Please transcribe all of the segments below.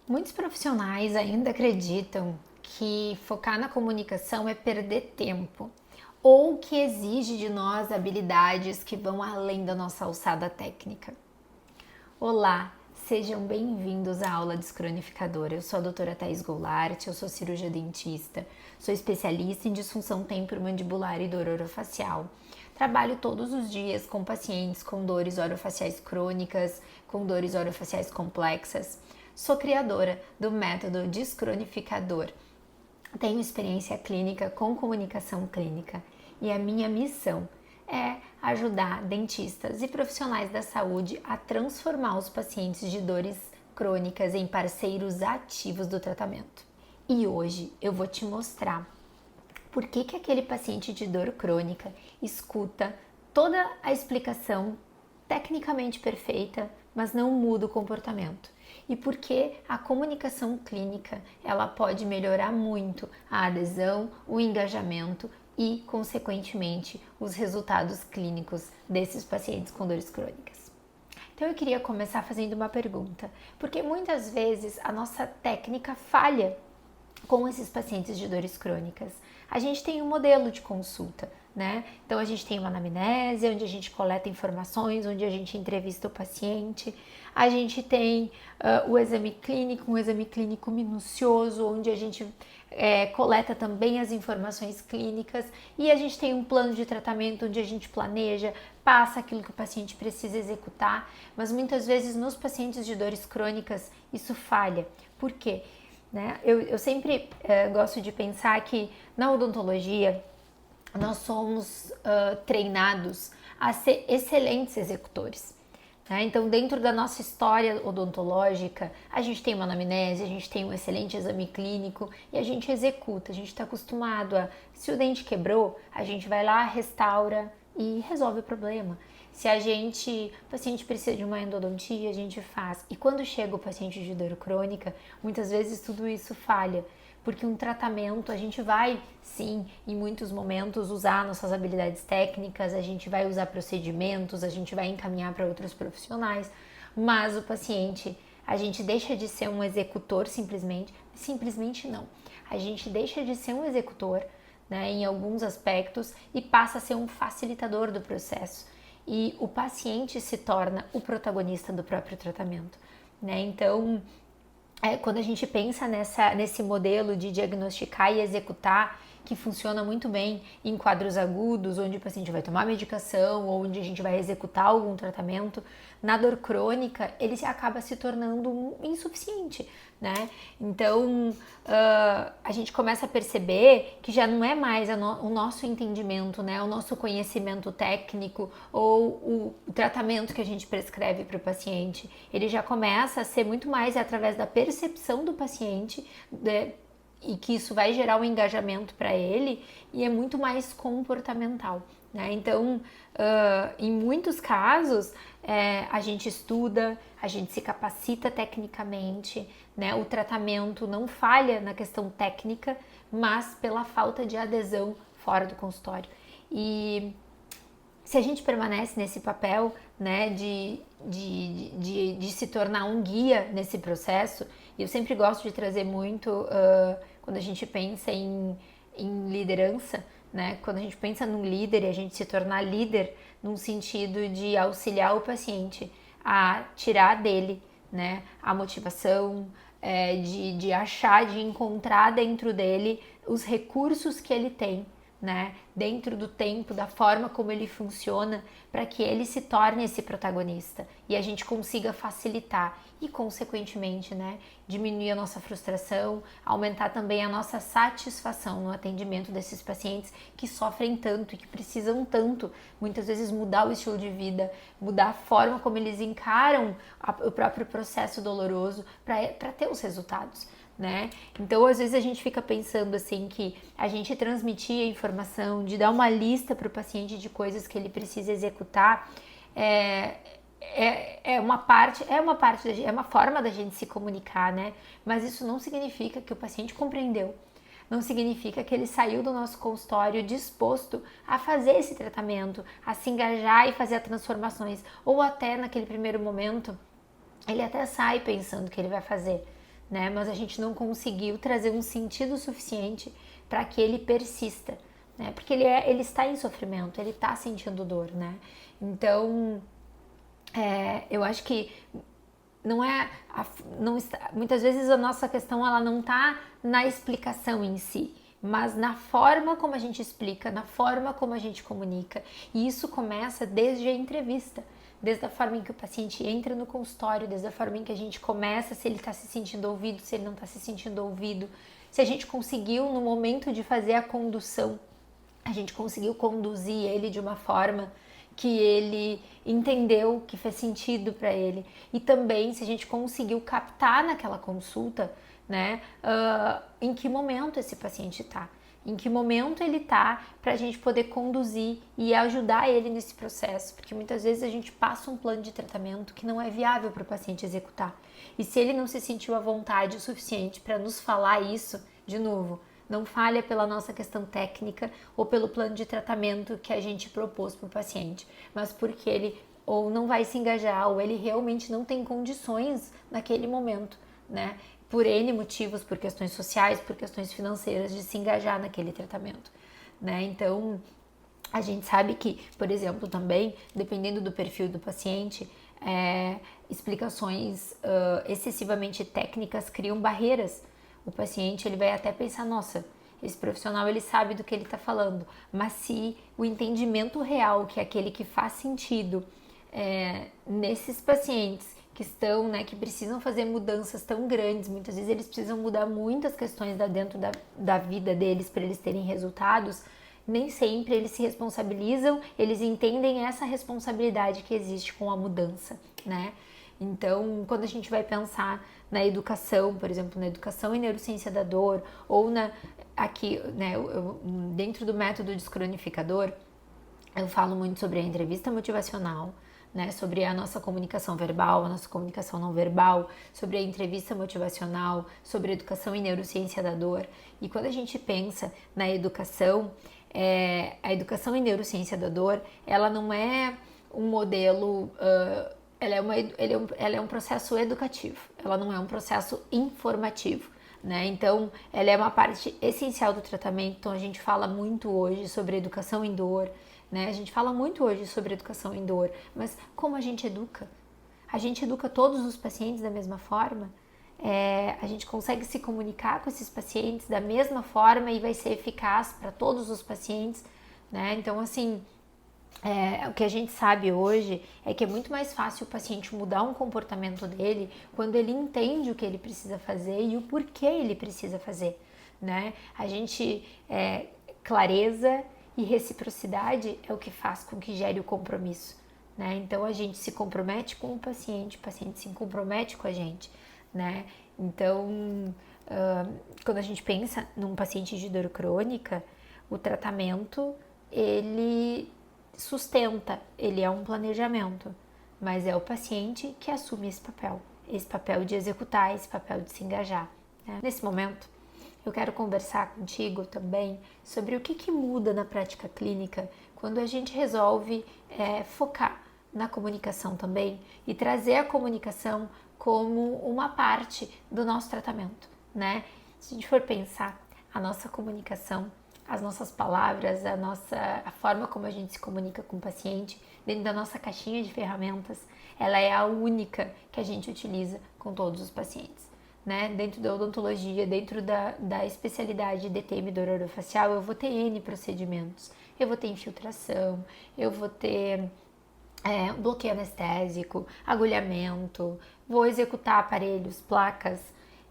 Muitos profissionais ainda acreditam que focar na comunicação é perder tempo ou que exige de nós habilidades que vão além da nossa alçada técnica. Olá, sejam bem-vindos à aula descronificadora. Eu sou a doutora Thais Goulart, eu sou cirurgia dentista, sou especialista em disfunção temporomandibular e dor orofacial. Trabalho todos os dias com pacientes com dores orofaciais crônicas, com dores orofaciais complexas. Sou criadora do método descronificador. Tenho experiência clínica com comunicação clínica e a minha missão é ajudar dentistas e profissionais da saúde a transformar os pacientes de dores crônicas em parceiros ativos do tratamento. E hoje eu vou te mostrar por que aquele paciente de dor crônica escuta toda a explicação tecnicamente perfeita, mas não muda o comportamento. E por que a comunicação clínica ela pode melhorar muito a adesão, o engajamento e, consequentemente, os resultados clínicos desses pacientes com dores crônicas. Então eu queria começar fazendo uma pergunta, porque muitas vezes a nossa técnica falha com esses pacientes de dores crônicas. A gente tem um modelo de consulta, né? Então a gente tem uma anamnese, onde a gente coleta informações, onde a gente entrevista o paciente. A gente tem o exame clínico, um exame clínico minucioso, onde a gente coleta também as informações clínicas. E a gente tem um plano de tratamento, onde a gente planeja, passa aquilo que o paciente precisa executar. Mas muitas vezes nos pacientes de dores crônicas isso falha. Por quê? Né? Eu sempre gosto de pensar que na odontologia nós somos treinados a ser excelentes executores. Né? Então, dentro da nossa história odontológica, a gente tem uma anamnese, a gente tem um excelente exame clínico e a gente executa. A gente está acostumado a, se o dente quebrou, a gente vai lá, restaura e resolve o problema. Se o paciente precisa de uma endodontia, a gente faz. E quando chega o paciente de dor crônica, muitas vezes tudo isso falha. Porque um tratamento, a gente vai, sim, em muitos momentos usar nossas habilidades técnicas, a gente vai usar procedimentos, a gente vai encaminhar para outros profissionais, mas o paciente, a gente deixa de ser um executor simplesmente não. A gente deixa de ser um executor, né, em alguns aspectos e passa a ser um facilitador do processo. E o paciente se torna o protagonista do próprio tratamento, né? Então, quando a gente pensa nesse modelo de diagnosticar e executar, que funciona muito bem em quadros agudos, onde o paciente vai tomar medicação, ou onde a gente vai executar algum tratamento, na dor crônica, ele acaba se tornando insuficiente, né? Então, a gente começa a perceber que já não é mais o nosso entendimento, né? O nosso conhecimento técnico ou o tratamento que a gente prescreve para o paciente. Ele já começa a ser muito mais através da percepção do paciente, e que isso vai gerar um engajamento para ele e é muito mais comportamental, né? Então, em muitos casos, a gente estuda, a gente se capacita tecnicamente, né? O tratamento não falha na questão técnica, mas pela falta de adesão fora do consultório. E se a gente permanece nesse papel, né, de se tornar um guia nesse processo, e eu sempre gosto de trazer muito quando a gente pensa em liderança, né, quando a gente pensa num líder e a gente se tornar líder num sentido de auxiliar o paciente a tirar dele, né, a motivação, de achar, de encontrar dentro dele os recursos que ele tem, né, dentro do tempo, da forma como ele funciona, para que ele se torne esse protagonista e a gente consiga facilitar e, consequentemente, né, diminuir a nossa frustração, aumentar também a nossa satisfação no atendimento desses pacientes que sofrem tanto e que precisam tanto, muitas vezes, mudar o estilo de vida, mudar a forma como eles encaram o próprio processo doloroso para ter os resultados. Né? Então, às vezes a gente fica pensando assim que a gente transmitir a informação, de dar uma lista para o paciente de coisas que ele precisa executar, é uma forma da gente se comunicar, né? Mas isso não significa que o paciente compreendeu. Não significa que ele saiu do nosso consultório disposto a fazer esse tratamento, a se engajar e fazer as transformações, ou até naquele primeiro momento ele até sai pensando que ele vai fazer, né? Mas a gente não conseguiu trazer um sentido suficiente para que ele persista, né? Porque ele está em sofrimento, ele está sentindo dor, né? Então, eu acho que não é não está, muitas vezes a nossa questão ela não está na explicação em si, mas na forma como a gente explica, na forma como a gente comunica. E isso começa desde a entrevista, desde a forma em que o paciente entra no consultório, desde a forma em que a gente começa, se ele está se sentindo ouvido, se ele não está se sentindo ouvido, se a gente conseguiu no momento de fazer a condução, a gente conseguiu conduzir ele de uma forma que ele entendeu, que fez sentido para ele. E também se a gente conseguiu captar naquela consulta, né, em que momento esse paciente está, em que momento ele está, para a gente poder conduzir e ajudar ele nesse processo, porque muitas vezes a gente passa um plano de tratamento que não é viável para o paciente executar. E se ele não se sentiu à vontade o suficiente para nos falar isso, de novo, não falha pela nossa questão técnica ou pelo plano de tratamento que a gente propôs para o paciente, mas porque ele ou não vai se engajar ou ele realmente não tem condições naquele momento, né? Por N motivos, por questões sociais, por questões financeiras, de se engajar naquele tratamento, né? Então, a gente sabe que, por exemplo, também, dependendo do perfil do paciente, explicações excessivamente técnicas criam barreiras. O paciente ele vai até pensar, nossa, esse profissional ele sabe do que ele está falando, mas se o entendimento real, que é aquele que faz sentido nesses pacientes que estão, né, que precisam fazer mudanças tão grandes, muitas vezes eles precisam mudar muitas questões dentro da vida deles para eles terem resultados, nem sempre eles se responsabilizam, eles entendem essa responsabilidade que existe com a mudança, né? Então, quando a gente vai pensar na educação, por exemplo, na educação em neurociência da dor, ou aqui, né, dentro do método descronificador, eu falo muito sobre a entrevista motivacional, né, sobre a nossa comunicação verbal, a nossa comunicação não verbal, sobre a entrevista motivacional, sobre a educação em neurociência da dor. E quando a gente pensa na educação, a educação em neurociência da dor, ela não é um modelo, ela é um processo educativo, ela não é um processo informativo, né? Então, ela é uma parte essencial do tratamento. Então, a gente fala muito hoje sobre educação em dor, né? A gente fala muito hoje sobre educação em dor, mas como a gente educa? A gente educa todos os pacientes da mesma forma? A gente consegue se comunicar com esses pacientes da mesma forma e vai ser eficaz para todos os pacientes, né? Então, assim, o que a gente sabe hoje é que é muito mais fácil o paciente mudar um comportamento dele quando ele entende o que ele precisa fazer e o porquê ele precisa fazer, né? A gente, clareza e reciprocidade é o que faz com que gere o compromisso, né? Então a gente se compromete com o paciente se compromete com a gente, né? Então, quando a gente pensa num paciente de dor crônica, o tratamento, ele sustenta, ele é um planejamento, mas é o paciente que assume esse papel de executar, esse papel de se engajar, né? Nesse momento, eu quero conversar contigo também sobre o que muda na prática clínica quando a gente resolve focar na comunicação também e trazer a comunicação como uma parte do nosso tratamento, né? Se a gente for pensar, a nossa comunicação, as nossas palavras, a forma como a gente se comunica com o paciente, dentro da nossa caixinha de ferramentas, ela é a única que a gente utiliza com todos os pacientes, né? Dentro da odontologia, dentro da especialidade de TM dor orofacial, eu vou ter N procedimentos. Eu vou ter infiltração, eu vou ter bloqueio anestésico, agulhamento, vou executar aparelhos, placas,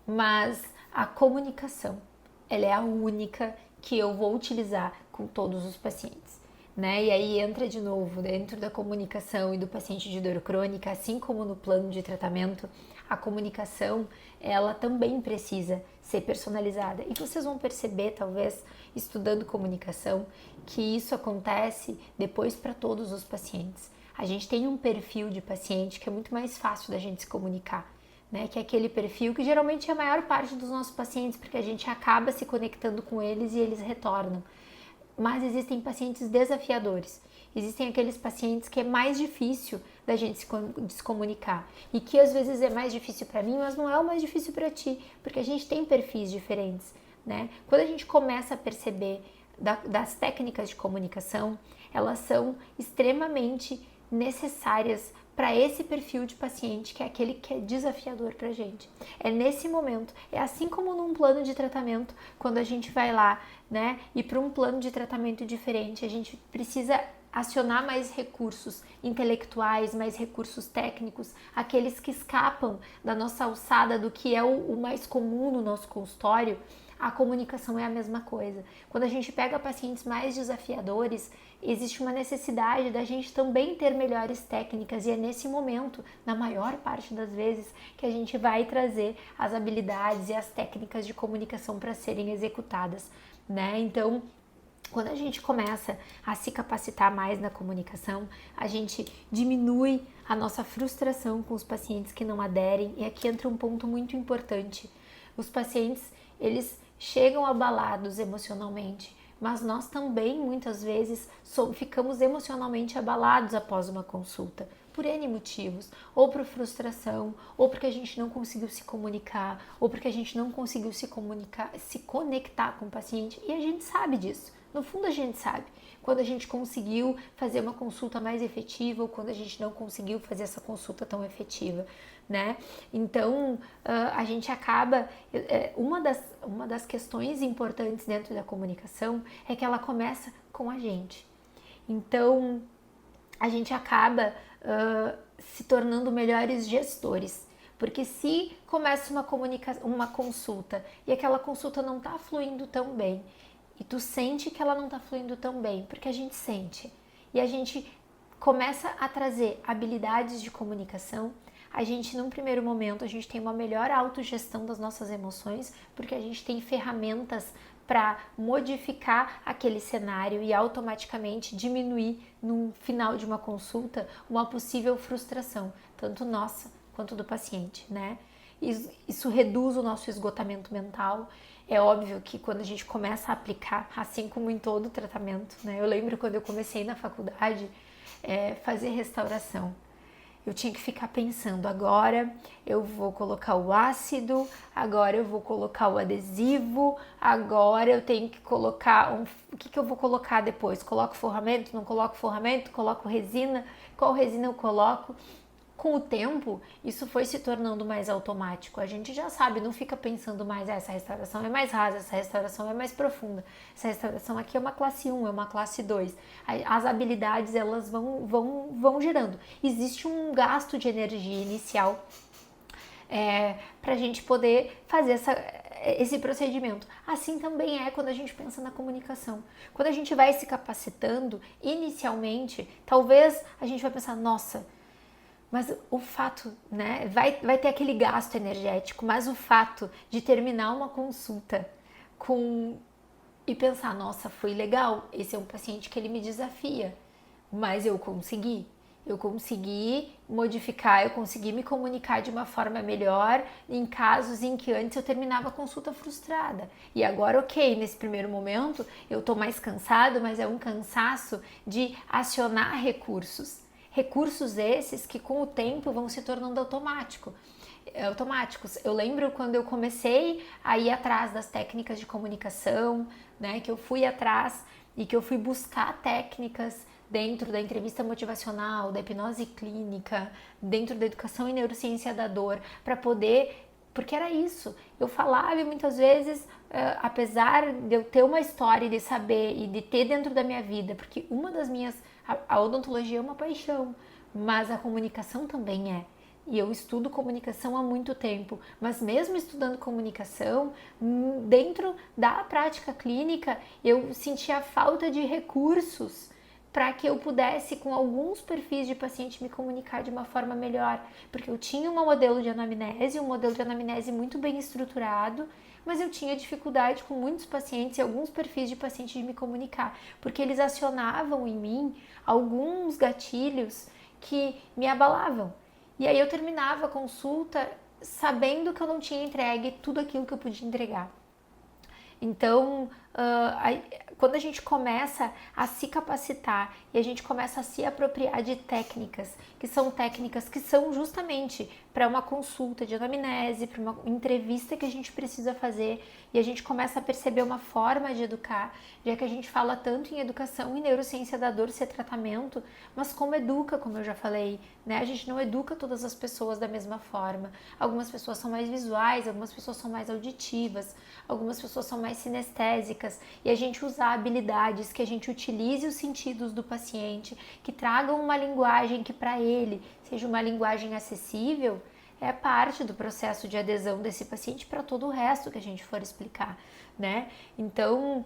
mas a comunicação, ela é a única que eu vou utilizar com todos os pacientes, né? E aí entra de novo dentro da comunicação e do paciente de dor crônica, assim como no plano de tratamento, a comunicação, ela também precisa ser personalizada. E vocês vão perceber, talvez, estudando comunicação, que isso acontece depois para todos os pacientes. A gente tem um perfil de paciente que é muito mais fácil da gente se comunicar, né? Que é aquele perfil que geralmente é a maior parte dos nossos pacientes, porque a gente acaba se conectando com eles e eles retornam. Mas existem pacientes desafiadores. Existem aqueles pacientes que é mais difícil da gente se comunicar. E que às vezes é mais difícil para mim, mas não é o mais difícil para ti, porque a gente tem perfis diferentes, né? Quando a gente começa a perceber das técnicas de comunicação, elas são extremamente necessárias para esse perfil de paciente, que é aquele que é desafiador para a gente. É nesse momento, é assim como num plano de tratamento, quando a gente vai lá, né, e para um plano de tratamento diferente, a gente precisa acionar mais recursos intelectuais, mais recursos técnicos, aqueles que escapam da nossa alçada, do que é o mais comum no nosso consultório. A comunicação é a mesma coisa. Quando a gente pega pacientes mais desafiadores, existe uma necessidade da gente também ter melhores técnicas, e é nesse momento, na maior parte das vezes, que a gente vai trazer as habilidades e as técnicas de comunicação para serem executadas, né? Então, quando a gente começa a se capacitar mais na comunicação, a gente diminui a nossa frustração com os pacientes que não aderem, e aqui entra um ponto muito importante. Os pacientes, eles chegam abalados emocionalmente, mas nós também muitas vezes ficamos emocionalmente abalados após uma consulta, por N motivos, ou por frustração, ou porque a gente não conseguiu se comunicar, ou porque a gente não conseguiu se conectar com o paciente, e a gente sabe disso. No fundo a gente sabe quando a gente conseguiu fazer uma consulta mais efetiva ou quando a gente não conseguiu fazer essa consulta tão efetiva, né? Então a gente acaba, uma das questões importantes dentro da comunicação é que ela começa com a gente. Então a gente acaba se tornando melhores gestores. Porque se começa uma consulta e aquela consulta não está fluindo tão bem, e tu sente que ela não está fluindo tão bem, porque a gente sente, e a gente começa a trazer habilidades de comunicação, a gente, num primeiro momento, a gente tem uma melhor autogestão das nossas emoções, porque a gente tem ferramentas para modificar aquele cenário e automaticamente diminuir, no final de uma consulta, uma possível frustração, tanto nossa quanto do paciente, né? Isso reduz o nosso esgotamento mental. É óbvio que quando a gente começa a aplicar, assim como em todo o tratamento, né? Eu lembro quando eu comecei na faculdade, fazer restauração. Eu tinha que ficar pensando, agora eu vou colocar o ácido, agora eu vou colocar o adesivo, agora eu tenho que colocar, o que eu vou colocar depois? Coloco forramento, não coloco forramento, coloco resina, qual resina eu coloco? Com o tempo, isso foi se tornando mais automático. A gente já sabe, não fica pensando mais, essa restauração é mais rasa, essa restauração é mais profunda, essa restauração aqui é uma classe 1, é uma classe 2. As habilidades, elas vão gerando. Existe um gasto de energia inicial para a gente poder fazer esse procedimento. Assim também é quando a gente pensa na comunicação. Quando a gente vai se capacitando, inicialmente, talvez a gente vai pensar, nossa, mas o fato, né, vai ter aquele gasto energético, mas o fato de terminar uma consulta e pensar, nossa, foi legal, esse é um paciente que ele me desafia, mas eu consegui modificar, eu consegui me comunicar de uma forma melhor em casos em que antes eu terminava a consulta frustrada. E agora, ok, nesse primeiro momento eu tô mais cansado, mas é um cansaço de acionar recursos. Recursos esses que com o tempo vão se tornando automáticos. Eu lembro quando eu comecei a ir atrás das técnicas de comunicação, né, que eu fui atrás e que eu fui buscar técnicas dentro da entrevista motivacional, da hipnose clínica, dentro da educação em neurociência da dor, para poder, porque era isso, eu falava e muitas vezes, apesar de eu ter uma história, de saber e de ter dentro da minha vida, porque a odontologia é uma paixão, mas a comunicação também é. E eu estudo comunicação há muito tempo, mas mesmo estudando comunicação, dentro da prática clínica, eu sentia falta de recursos para que eu pudesse, com alguns perfis de paciente, me comunicar de uma forma melhor. Porque eu tinha um modelo de anamnese muito bem estruturado, mas eu tinha dificuldade com muitos pacientes e alguns perfis de paciente de me comunicar, porque eles acionavam em mim alguns gatilhos que me abalavam. E aí eu terminava a consulta sabendo que eu não tinha entregue tudo aquilo que eu podia entregar. Então, quando a gente começa a se capacitar e a gente começa a se apropriar de técnicas que são justamente para uma consulta de anamnese, para uma entrevista que a gente precisa fazer, e a gente começa a perceber uma forma de educar, já que a gente fala tanto em educação e neurociência da dor ser tratamento, mas como educa, como eu já falei, né? A gente não educa todas as pessoas da mesma forma. Algumas pessoas são mais visuais, algumas pessoas são mais auditivas, algumas pessoas são mais sinestésicas, e a gente usar habilidades, que a gente utilize os sentidos do paciente, que tragam uma linguagem que para ele seja uma linguagem acessível, é parte do processo de adesão desse paciente para todo o resto que a gente for explicar, né? Então,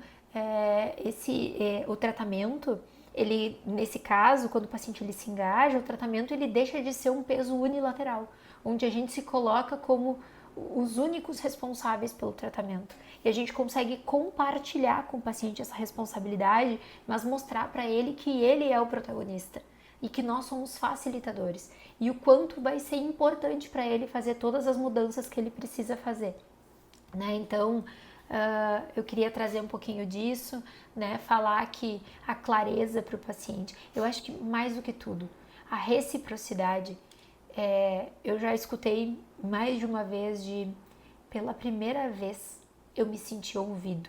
o tratamento, ele, nesse caso, quando o paciente ele se engaja, o tratamento ele deixa de ser um peso unilateral, onde a gente se coloca como os únicos responsáveis pelo tratamento. E a gente consegue compartilhar com o paciente essa responsabilidade, mas mostrar para ele que ele é o protagonista e que nós somos facilitadores. E o quanto vai ser importante para ele fazer todas as mudanças que ele precisa fazer, né? Então, eu queria trazer um pouquinho disso, né? Falar que a clareza para o paciente, eu acho que mais do que tudo, a reciprocidade. Eu já escutei mais de uma vez pela primeira vez, eu me senti ouvido.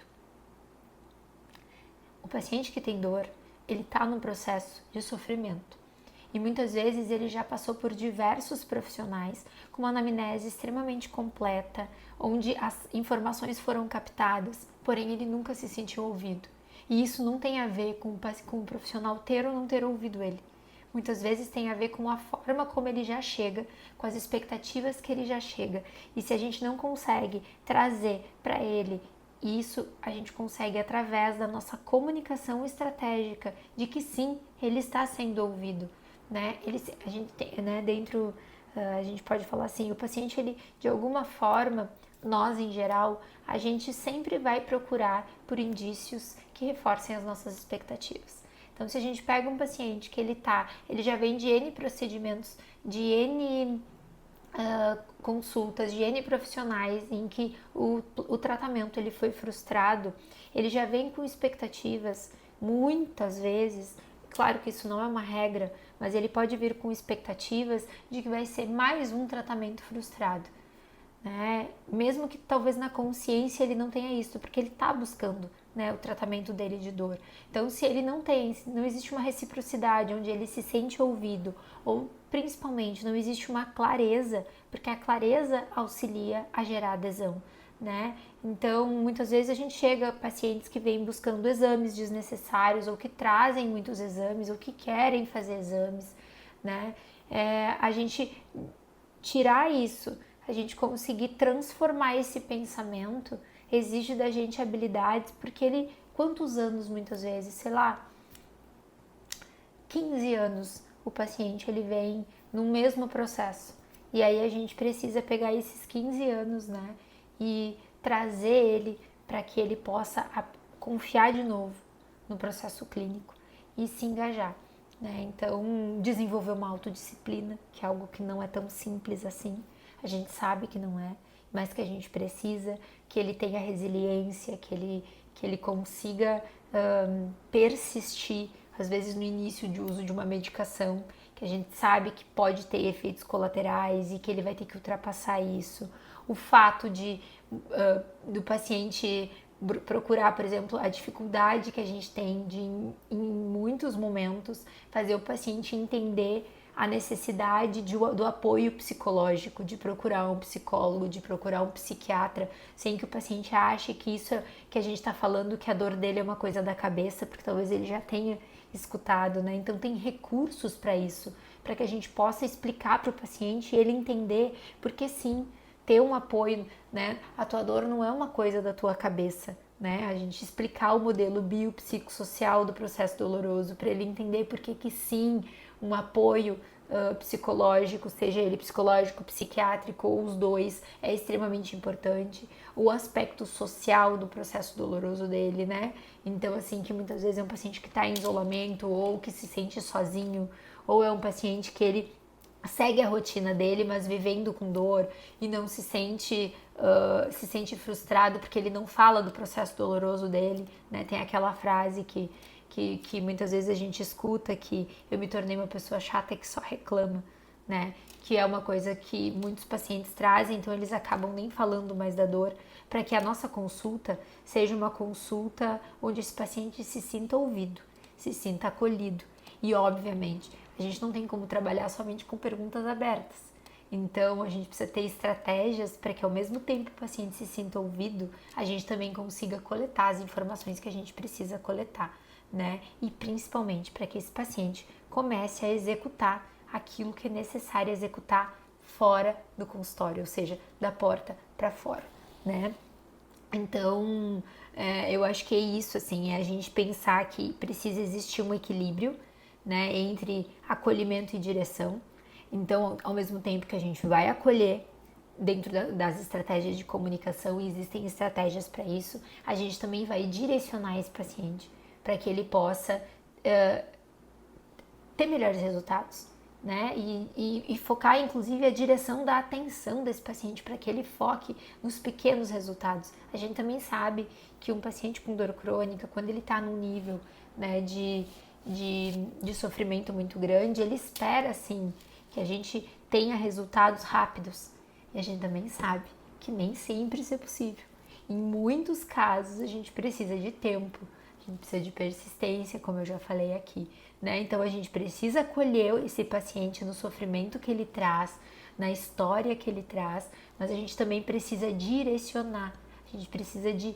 O paciente que tem dor, ele está num processo de sofrimento. E muitas vezes ele já passou por diversos profissionais com uma anamnese extremamente completa, onde as informações foram captadas, porém ele nunca se sentiu ouvido. E isso não tem a ver com o profissional ter ou não ter ouvido ele. Muitas vezes tem a ver com a forma como ele já chega, com as expectativas que ele já chega. E se a gente não consegue trazer para ele isso, a gente consegue através da nossa comunicação estratégica de que sim, ele está sendo ouvido, né? A gente tem, né, a gente pode falar assim, o paciente, ele, de alguma forma, nós em geral, a gente sempre vai procurar por indícios que reforcem as nossas expectativas. Então, se a gente pega um paciente que ele já vem de N procedimentos, de N consultas, de N profissionais em que o tratamento ele foi frustrado, ele já vem com expectativas, muitas vezes, claro que isso não é uma regra, mas ele pode vir com expectativas de que vai ser mais um tratamento frustrado, né? Mesmo que talvez na consciência ele não tenha isso, porque ele está buscando, né, o tratamento dele de dor. Então, se ele não existe uma reciprocidade onde ele se sente ouvido, ou principalmente não existe uma clareza, porque a clareza auxilia a gerar adesão, né? Então, muitas vezes a gente chega a pacientes que vêm buscando exames desnecessários, ou que trazem muitos exames, ou que querem fazer exames, né? A gente tirar isso, a gente conseguir transformar esse pensamento, exige da gente habilidades, porque quantos anos muitas vezes, sei lá, 15 anos, o paciente ele vem no mesmo processo. E aí a gente precisa pegar esses 15 anos, né, e trazer ele para que ele possa confiar de novo no processo clínico e se engajar, né? Então, desenvolver uma autodisciplina, que é algo que não é tão simples assim. A gente sabe que não é, mas que a gente precisa, que ele tenha resiliência, que ele consiga persistir, às vezes no início de uso de uma medicação, que a gente sabe que pode ter efeitos colaterais e que ele vai ter que ultrapassar isso. O fato do paciente procurar, por exemplo, a dificuldade que a gente tem de, em muitos momentos, fazer o paciente entender a necessidade do apoio psicológico, de procurar um psicólogo, de procurar um psiquiatra, sem que o paciente ache que isso que a gente está falando, que a dor dele é uma coisa da cabeça, porque talvez ele já tenha escutado, né? Então tem recursos para isso, para que a gente possa explicar para o paciente e ele entender, porque sim, ter um apoio, né? A tua dor não é uma coisa da tua cabeça, né? A gente explicar o modelo biopsicossocial do processo doloroso para ele entender por que sim, um apoio psicológico, seja ele psicológico, psiquiátrico ou os dois, é extremamente importante. O aspecto social do processo doloroso dele, né? Então, assim, que muitas vezes é um paciente que está em isolamento ou que se sente sozinho, ou é um paciente que ele segue a rotina dele, mas vivendo com dor e não se sente frustrado porque ele não fala do processo doloroso dele, né? Tem aquela frase que muitas vezes a gente escuta, que eu me tornei uma pessoa chata que só reclama, né? Que é uma coisa que muitos pacientes trazem, então eles acabam nem falando mais da dor, para que a nossa consulta seja uma consulta onde esse paciente se sinta ouvido, se sinta acolhido. E, obviamente, a gente não tem como trabalhar somente com perguntas abertas. Então, a gente precisa ter estratégias para que, ao mesmo tempo que o paciente se sinta ouvido, a gente também consiga coletar as informações que a gente precisa coletar, né? E, principalmente, para que esse paciente comece a executar aquilo que é necessário executar fora do consultório, ou seja, da porta para fora, né? Então, eu acho que é isso, assim, é a gente pensar que precisa existir um equilíbrio, né, entre acolhimento e direção. Então, ao mesmo tempo que a gente vai acolher dentro das estratégias de comunicação, e existem estratégias para isso, a gente também vai direcionar esse paciente para que ele possa ter melhores resultados, né? E focar, inclusive, a direção da atenção desse paciente para que ele foque nos pequenos resultados. A gente também sabe que um paciente com dor crônica, quando ele está num nível, né, de sofrimento muito grande, ele espera, assim, que a gente tenha resultados rápidos. E a gente também sabe que nem sempre isso é possível. Em muitos casos, a gente precisa de tempo, a gente precisa de persistência, como eu já falei aqui, né? Então, a gente precisa acolher esse paciente no sofrimento que ele traz, na história que ele traz, mas a gente também precisa direcionar, a gente precisa de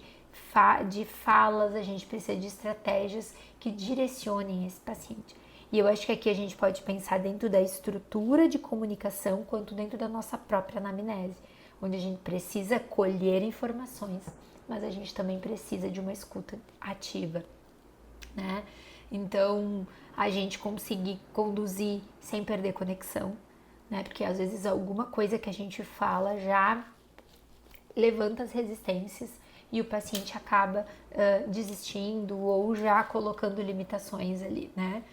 falas, a gente precisa de estratégias que direcionem esse paciente. E eu acho que aqui a gente pode pensar dentro da estrutura de comunicação, quanto dentro da nossa própria anamnese, onde a gente precisa colher informações, mas a gente também precisa de uma escuta ativa, né? Então, a gente conseguir conduzir sem perder conexão, né? Porque às vezes alguma coisa que a gente fala já levanta as resistências e o paciente acaba desistindo ou já colocando limitações ali, né?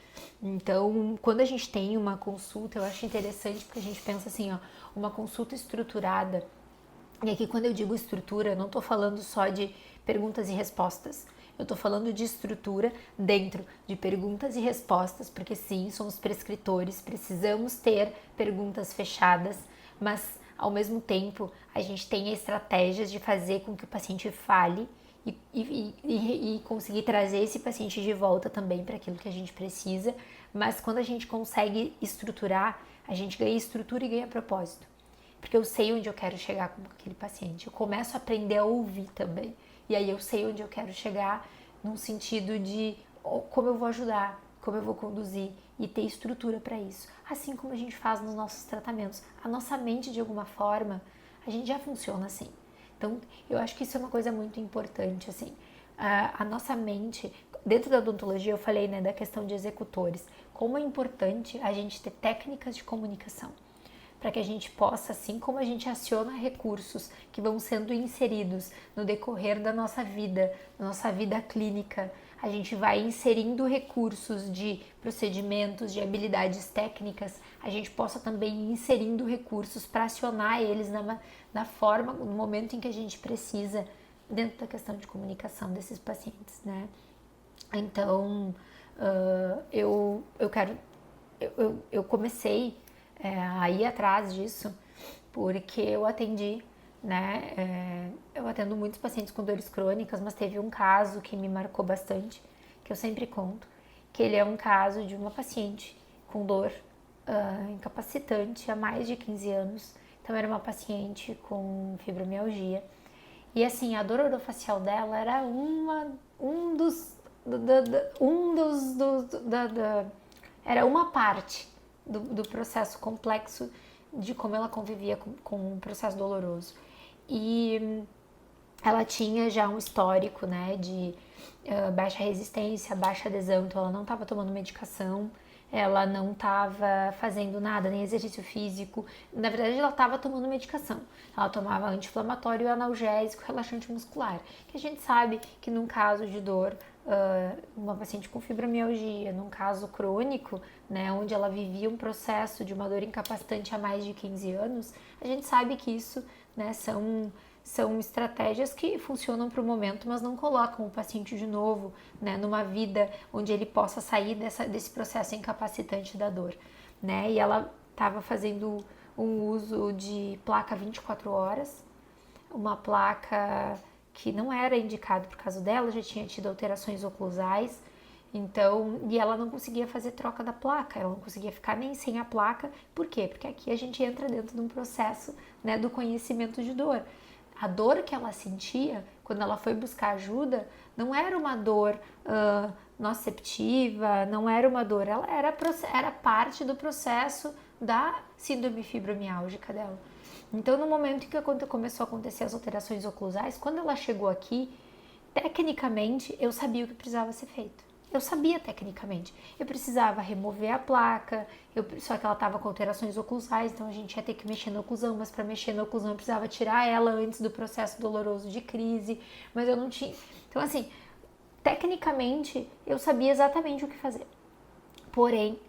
Então, quando a gente tem uma consulta, eu acho interessante porque a gente pensa assim, ó, uma consulta estruturada. E aqui, quando eu digo estrutura, eu não tô falando só de perguntas e respostas. Eu tô falando de estrutura dentro de perguntas e respostas, porque sim, somos prescritores, precisamos ter perguntas fechadas, mas ao mesmo tempo a gente tem estratégias de fazer com que o paciente fale e conseguir trazer esse paciente de volta também para aquilo que a gente precisa. Mas quando a gente consegue estruturar, a gente ganha estrutura e ganha propósito. Porque eu sei onde eu quero chegar com aquele paciente. Eu começo a aprender a ouvir também. E aí eu sei onde eu quero chegar num sentido de como eu vou ajudar, como eu vou conduzir e ter estrutura para isso. Assim como a gente faz nos nossos tratamentos. A nossa mente, de alguma forma, a gente já funciona assim. Então, eu acho que isso é uma coisa muito importante, assim. A nossa mente, dentro da odontologia, eu falei, né, da questão de executores. Como é importante a gente ter técnicas de comunicação para que a gente possa, assim como a gente aciona recursos que vão sendo inseridos no decorrer da nossa vida clínica, a gente vai inserindo recursos de procedimentos, de habilidades técnicas, a gente possa também ir inserindo recursos para acionar eles na forma, no momento em que a gente precisa, dentro da questão de comunicação desses pacientes, né? Então, eu comecei a ir atrás disso, porque eu atendi, né? Eu atendo muitos pacientes com dores crônicas, mas teve um caso que me marcou bastante, que eu sempre conto, que ele é um caso de uma paciente com dor incapacitante há mais de 15 anos. Então era uma paciente com fibromialgia. E assim, a dor orofacial dela era era uma parte do processo complexo de como ela convivia com um processo doloroso. E ela tinha já um histórico, né, de baixa resistência, baixa adesão, então ela não estava tomando medicação, ela não estava fazendo nada, nem exercício físico. Na verdade, ela estava tomando medicação. Ela tomava anti-inflamatório, analgésico, relaxante muscular, que a gente sabe que num caso de dor uma paciente com fibromialgia, num caso crônico, né, onde ela vivia um processo de uma dor incapacitante há mais de 15 anos, a gente sabe que isso, né, são estratégias que funcionam para o momento, mas não colocam o paciente de novo, né, numa vida onde ele possa sair desse processo incapacitante da dor, né? E ela estava fazendo um uso de placa 24 horas, uma placa que não era indicado por causa dela, já tinha tido alterações oclusais, então, e ela não conseguia fazer troca da placa, ela não conseguia ficar nem sem a placa. Por quê? Porque aqui a gente entra dentro de um processo, né, do conhecimento de dor. A dor que ela sentia quando ela foi buscar ajuda não era uma dor nociceptiva, não era uma dor, ela era parte do processo da síndrome fibromialgica dela. Então, no momento em que começou a acontecer as alterações oclusais, quando ela chegou aqui, tecnicamente eu sabia o que precisava ser feito. Eu sabia tecnicamente. Eu precisava remover a placa, só que ela estava com alterações oclusais, então a gente ia ter que mexer na oclusão, mas para mexer na oclusão eu precisava tirar ela antes do processo doloroso de crise, mas eu não tinha. Então, assim, tecnicamente eu sabia exatamente o que fazer. Porém,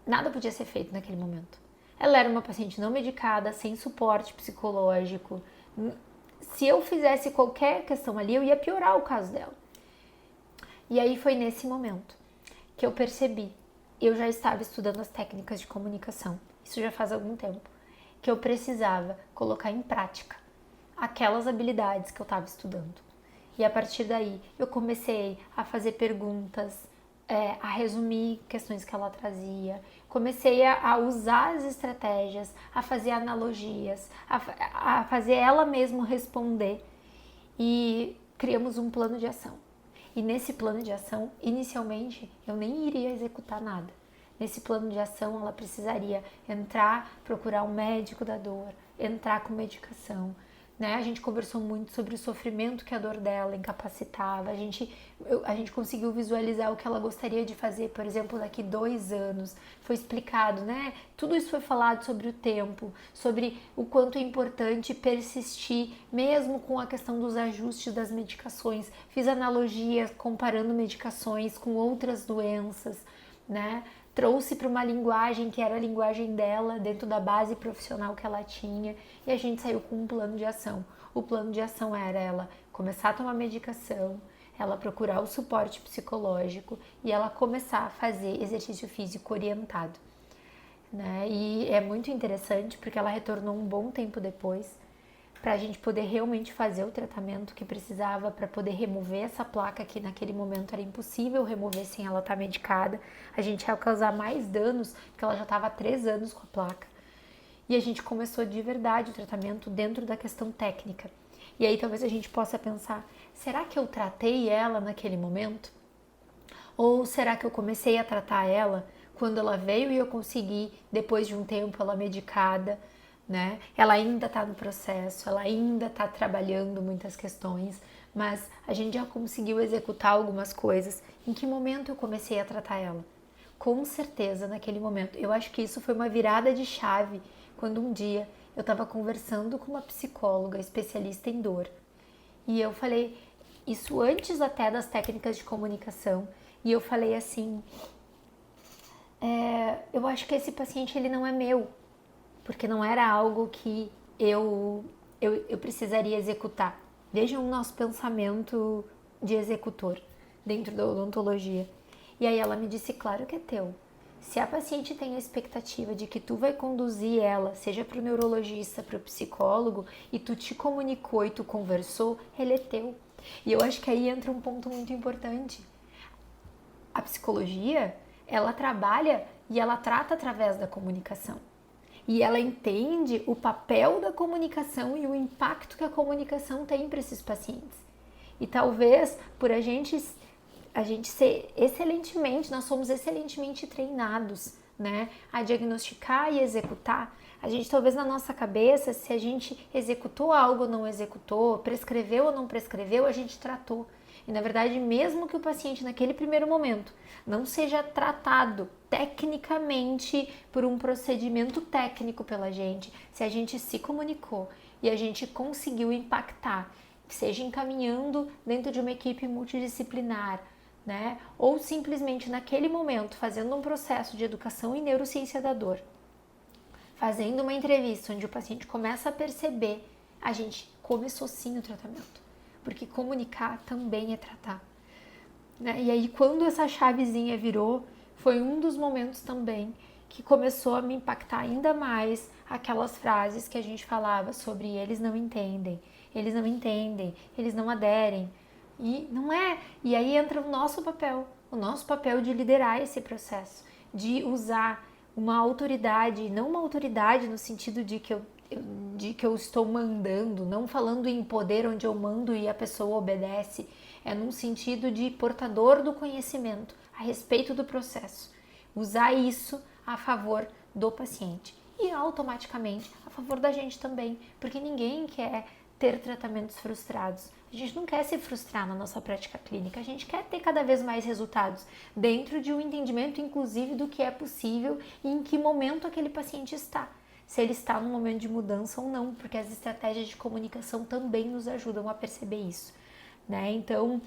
nada podia ser feito naquele momento. Ela era uma paciente não medicada, sem suporte psicológico. Se eu fizesse qualquer questão ali, eu ia piorar o caso dela. E aí foi nesse momento que eu percebi, eu já estava estudando as técnicas de comunicação, isso já faz algum tempo, que eu precisava colocar em prática aquelas habilidades que eu estava estudando. E a partir daí eu comecei a fazer perguntas, a resumir questões que ela trazia, comecei a usar as estratégias, a fazer analogias, a fazer ela mesma responder e criamos um plano de ação. E nesse plano de ação, inicialmente, eu nem iria executar nada. Nesse plano de ação, ela precisaria entrar, procurar um médico da dor, entrar com medicação, né? A gente conversou muito sobre o sofrimento que a dor dela incapacitava. A gente conseguiu visualizar o que ela gostaria de fazer, por exemplo, daqui 2 anos. Foi explicado, né? Tudo isso foi falado sobre o tempo, sobre o quanto é importante persistir, mesmo com a questão dos ajustes das medicações. Fiz analogias comparando medicações com outras doenças, né? Trouxe para uma linguagem que era a linguagem dela, dentro da base profissional que ela tinha, e a gente saiu com um plano de ação. O plano de ação era ela começar a tomar medicação, ela procurar o suporte psicológico e ela começar a fazer exercício físico orientado, né? E é muito interessante porque ela retornou um bom tempo depois, para a gente poder realmente fazer o tratamento que precisava, para poder remover essa placa que naquele momento era impossível remover sem ela estar medicada. A gente ia causar mais danos, porque ela já estava há 3 anos com a placa. E a gente começou de verdade o tratamento dentro da questão técnica. E aí talvez a gente possa pensar, será que eu tratei ela naquele momento? Ou será que eu comecei a tratar ela quando ela veio e eu consegui, depois de um tempo, ela medicada, né? Ela ainda está no processo, ela ainda está trabalhando muitas questões, mas a gente já conseguiu executar algumas coisas. Em que momento eu comecei a tratar ela? Com certeza naquele momento. Eu acho que isso foi uma virada de chave quando um dia eu estava conversando com uma psicóloga especialista em dor e eu falei isso antes até das técnicas de comunicação e eu falei assim, eu acho que esse paciente ele não é meu, porque não era algo que eu precisaria executar. Vejam o nosso pensamento de executor dentro da odontologia. E aí ela me disse, claro que é teu. Se a paciente tem a expectativa de que tu vai conduzir ela, seja para o neurologista, para o psicólogo, e tu te comunicou e tu conversou, ele é teu. E eu acho que aí entra um ponto muito importante. A psicologia, ela trabalha e ela trata através da comunicação. E ela entende o papel da comunicação e o impacto que a comunicação tem para esses pacientes. E talvez por a gente ser excelentemente, nós somos excelentemente treinados, né, a diagnosticar e executar. A gente talvez na nossa cabeça, se a gente executou algo ou não executou, prescreveu ou não prescreveu, a gente tratou. E na verdade, mesmo que o paciente naquele primeiro momento não seja tratado tecnicamente por um procedimento técnico pela gente, se a gente se comunicou e a gente conseguiu impactar seja encaminhando dentro de uma equipe multidisciplinar, né? Ou simplesmente naquele momento fazendo um processo de educação em neurociência da dor, fazendo uma entrevista onde o paciente começa a perceber, a gente começou sim o tratamento, porque comunicar também é tratar, né? E aí quando essa chavezinha virou, foi um dos momentos também que começou a me impactar ainda mais aquelas frases que a gente falava sobre eles não entendem, eles não aderem. E não é. E aí entra o nosso papel de liderar esse processo, de usar uma autoridade, não uma autoridade no sentido de que eu estou mandando, não falando em poder onde eu mando e a pessoa obedece, é num sentido de portador do conhecimento a respeito do processo. Usar isso a favor do paciente e automaticamente a favor da gente também, porque ninguém quer ter tratamentos frustrados. A gente não quer se frustrar na nossa prática clínica, a gente quer ter cada vez mais resultados dentro de um entendimento, inclusive, do que é possível e em que momento aquele paciente está. Se ele está num momento de mudança ou não, porque as estratégias de comunicação também nos ajudam a perceber isso, né? Então,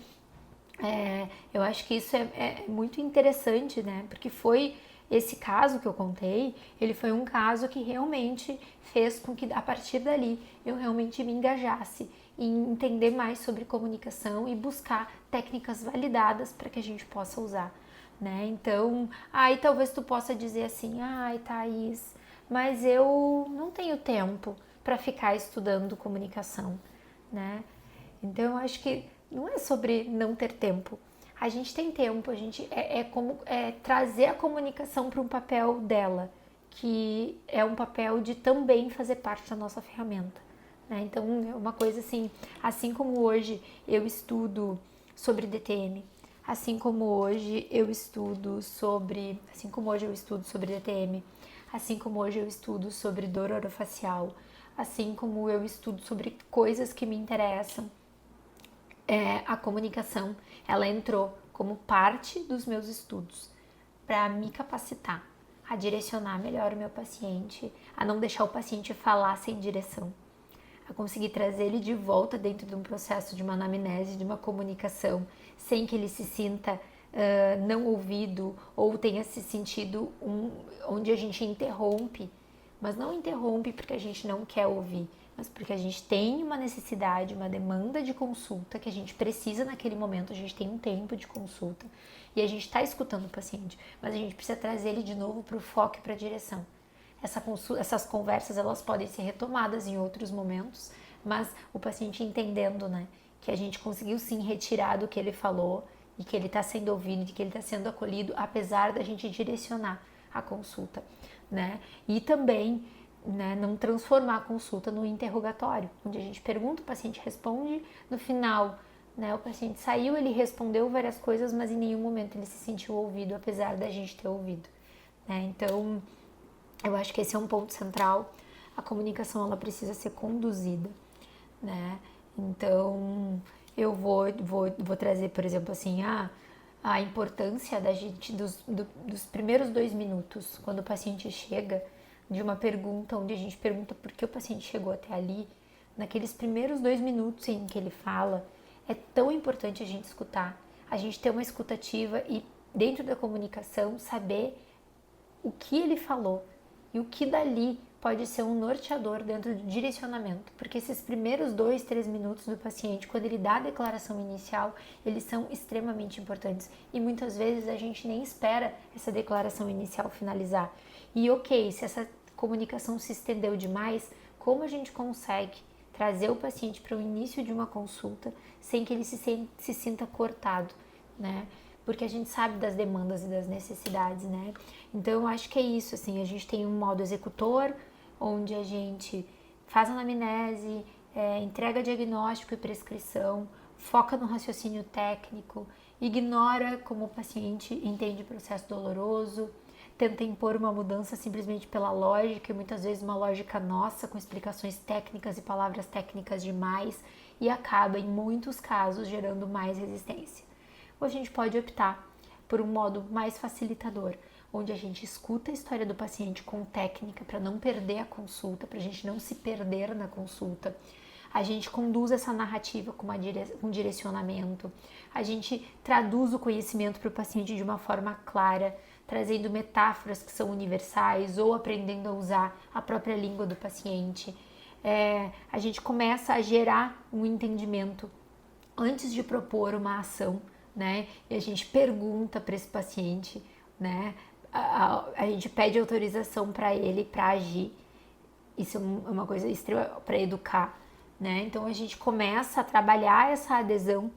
eu acho que isso é muito interessante, né? Porque foi esse caso que eu contei, ele foi um caso que realmente fez com que a partir dali eu realmente me engajasse em entender mais sobre comunicação e buscar técnicas validadas para que a gente possa usar, né? Então, aí talvez tu possa dizer assim, ai, Thaís, mas eu não tenho tempo para ficar estudando comunicação, né? Então, eu acho que não é sobre não ter tempo. A gente tem tempo, a gente como trazer a comunicação para um papel dela, que é um papel de também fazer parte da nossa ferramenta, né? Então, é uma coisa assim como hoje eu estudo sobre DTM, assim como hoje eu estudo sobre DTM, assim como hoje eu estudo sobre dor orofacial, assim como eu estudo sobre coisas que me interessam, a comunicação, ela entrou como parte dos meus estudos para me capacitar a direcionar melhor o meu paciente, a não deixar o paciente falar sem direção, a conseguir trazer ele de volta dentro de um processo de uma anamnese, de uma comunicação, sem que ele se sinta não ouvido ou tenha se sentido onde a gente interrompe, mas não interrompe porque a gente não quer ouvir, mas porque a gente tem uma necessidade, uma demanda de consulta que a gente precisa naquele momento, a gente tem um tempo de consulta e a gente está escutando o paciente, mas a gente precisa trazer ele de novo para o foco e para a direção. Essas conversas, elas podem ser retomadas em outros momentos, mas o paciente entendendo, né, que a gente conseguiu sim retirar do que ele falou e que ele está sendo ouvido, e que ele está sendo acolhido, apesar da gente direcionar a consulta, né? E também, né, não transformar a consulta no interrogatório, onde a gente pergunta, o paciente responde, no final, né, o paciente saiu, ele respondeu várias coisas, mas em nenhum momento ele se sentiu ouvido, apesar da gente ter ouvido, né? Então, eu acho que esse é um ponto central. A comunicação, ela precisa ser conduzida, né? Então, eu vou trazer, por exemplo, assim, a importância da gente, dos primeiros 2 minutos, quando o paciente chega, de uma pergunta, onde a gente pergunta por que o paciente chegou até ali, naqueles primeiros 2 minutos em que ele fala, é tão importante a gente escutar, a gente ter uma escutativa e, dentro da comunicação, saber o que ele falou e o que dali pode ser um norteador dentro do direcionamento, porque esses primeiros 2, 3 minutos do paciente, quando ele dá a declaração inicial, eles são extremamente importantes e muitas vezes a gente nem espera essa declaração inicial finalizar. E ok, se essa comunicação se estendeu demais, como a gente consegue trazer o paciente para o início de uma consulta sem que ele se sinta cortado, né? Porque a gente sabe das demandas e das necessidades, né? Então, eu acho que é isso, assim, a gente tem um modo executor, onde a gente faz anamnese, entrega diagnóstico e prescrição, foca no raciocínio técnico, ignora como o paciente entende o processo doloroso, tenta impor uma mudança simplesmente pela lógica, e muitas vezes uma lógica nossa, com explicações técnicas e palavras técnicas demais, e acaba, em muitos casos, gerando mais resistência. Ou a gente pode optar por um modo mais facilitador, onde a gente escuta a história do paciente com técnica para não perder a consulta, para a gente não se perder na consulta. a gente conduz essa narrativa com um direcionamento, a gente traduz o conhecimento para o paciente de uma forma clara, trazendo metáforas que são universais ou aprendendo a usar a própria língua do paciente. A gente começa a gerar um entendimento antes de propor uma ação, né? E a gente pergunta para esse paciente, né? A gente pede autorização para ele para agir. Isso é uma coisa extrema para educar, né? Então a gente começa a trabalhar essa adesão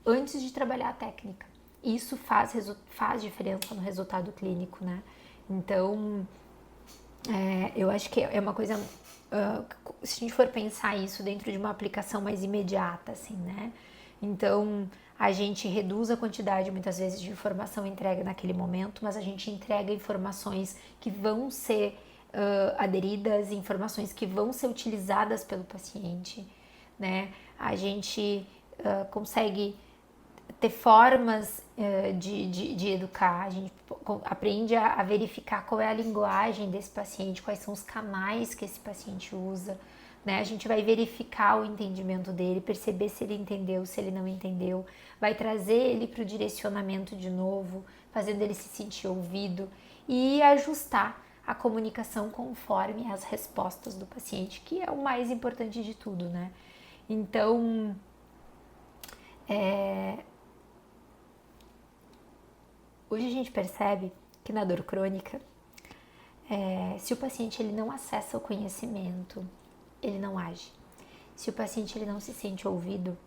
antes de trabalhar a técnica. Isso faz diferença no resultado clínico, né? Então, eu acho que é uma coisa, se a gente for pensar isso dentro de uma aplicação mais imediata, assim, né? Então, a gente reduz a quantidade, muitas vezes, de informação entregue naquele momento, mas a gente entrega informações que vão ser aderidas, informações que vão ser utilizadas pelo paciente, né? A gente consegue ter formas de educar, a gente aprende a verificar qual é a linguagem desse paciente, quais são os canais que esse paciente usa, né? A gente vai verificar o entendimento dele, perceber se ele entendeu, se ele não entendeu, vai trazer ele para o direcionamento de novo, fazendo ele se sentir ouvido e ajustar a comunicação conforme as respostas do paciente, que é o mais importante de tudo, né? Então, hoje a gente percebe que na dor crônica, se o paciente ele não acessa o conhecimento, ele não age. Se o paciente ele não se sente ouvido,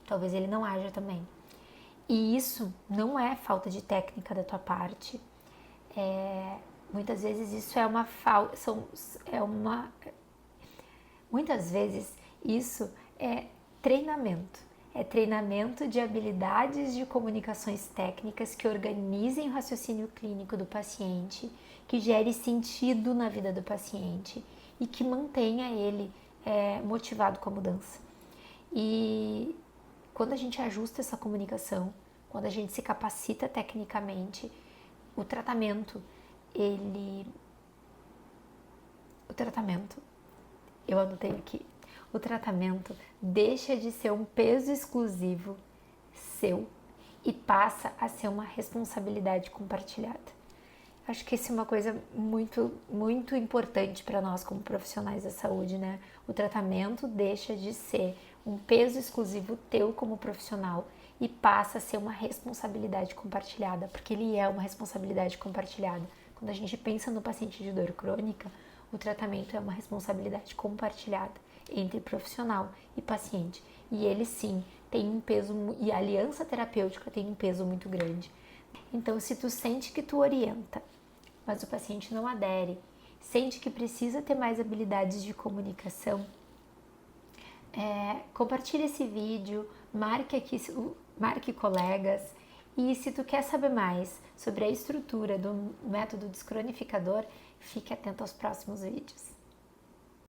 talvez ele não haja também. E isso não é falta de técnica da tua parte. Muitas vezes isso muitas vezes isso é treinamento. É treinamento de habilidades de comunicações técnicas que organizem o raciocínio clínico do paciente, que gere sentido na vida do paciente e que mantenha ele motivado com a mudança. E quando a gente ajusta essa comunicação, quando a gente se capacita tecnicamente, o tratamento, eu anotei aqui, o tratamento deixa de ser um peso exclusivo seu e passa a ser uma responsabilidade compartilhada. Acho que isso é uma coisa muito, muito importante para nós como profissionais da saúde, né? O tratamento deixa de ser um peso exclusivo teu como profissional e passa a ser uma responsabilidade compartilhada, porque ele é uma responsabilidade compartilhada. Quando a gente pensa no paciente de dor crônica, o tratamento é uma responsabilidade compartilhada entre profissional e paciente. E ele sim tem um peso, e a aliança terapêutica tem um peso muito grande. Então, se tu sente que tu orienta, mas o paciente não adere, sente que precisa ter mais habilidades de comunicação, compartilhe esse vídeo, marque colegas, e se tu quer saber mais sobre a estrutura do método descronificador, fique atento aos próximos vídeos.